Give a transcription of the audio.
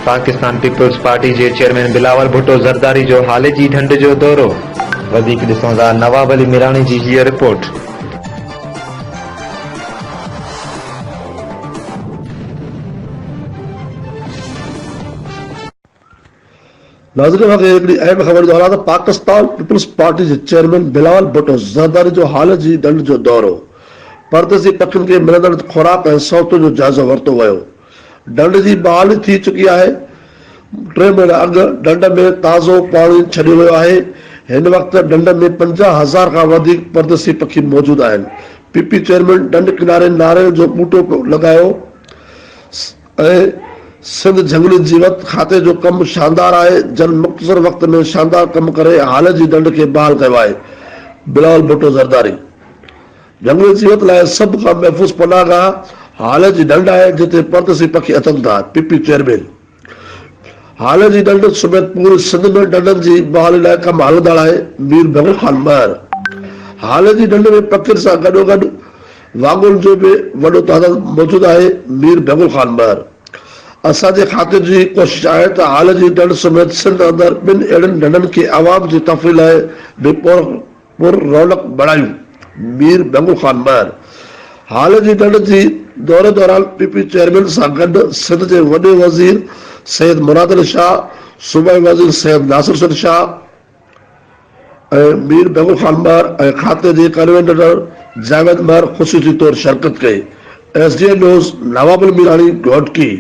Pakistan peoples party के chairman Bilawal Bhutto Zardari जो हाल जी ढंढ जो दौरो। वधीक ॾिसूं था नवाब अली मीरानी जी हीअ रिपोर्ट। नाज़रीन हिकिड़ी अहम ख़बर जो हालात पाकिस्तान पीपल्स पार्टी जे चेयरमैन बिलावल भुट्टो ज़रदारी जो हाल जी ढंढ जो दौरो। परदेसी पखियुनि खे मिलंदड़ खुराक ऐं सहूलियतुनि जो जाइज़ो वरितो वियो। ढंढ जी बहाली थी चुकी आहे। 3 महीना अॻु ढंढ में ताज़ो पाणी छॾियो वियो आहे। हिन वक़्तु ढंढ में 50,000 खां वधीक परदेसी पखी मौजूद आहिनि। पीपी चेयरमैन ढंढ किनारे नारियल जो ॿूटो लॻायो ऐं सिंध जंगली जीवत खाते जो कमु शानदार आहे। जन मुख़्तसर वक़्त में शानदार कमु करे हाल जी ढंढ खे बहाल कयो आहे। बिलावल भुट्टो ज़रदारी जंगली जीवत लाइ सभ खां महफ़ूज़ पनाहगाह हाल जी ढंढ आहे जिते परदेसी पखी अचनि था। पीपी चेयरमैन हाल जी ढंढ समेत पूरे सिंध में ढंढनि जी बहाली लाइ कमु हलंदड़ आहे। मीर बेगुल ख़ान महर हाल जी ढंढ में पखियुनि सां गॾोगॾु वाङुनि जो बि वॾो तादाद मौजूदु आहे। मीर बेगुल ख़ान महर असांजे खाते जी कोशिश आहे त हाल जी ढंढ समेत सिंध अंदरि ॿिनि अहिड़नि ढंढनि खे आवाम जी तफ़रीह लाइ बि पुर रौनक बणायूं। मीर बेगुल ख़ान महर हाल जी ढंढ जी दौरे दौरान पीपी चेयरमैन सां गॾु सिंध जे वॾे वज़ीर सैयद मुराद अली शाह, सूबाई वज़ीर सैयद नासिर हुसैन शाह ऐं मीर बेगुल ख़ान महर ऐं खाते जे कन्वीनर जावेद महर ख़ुसूसी तौर शिरकत कई। SDN news Nawab Ali Mirani Ghotki.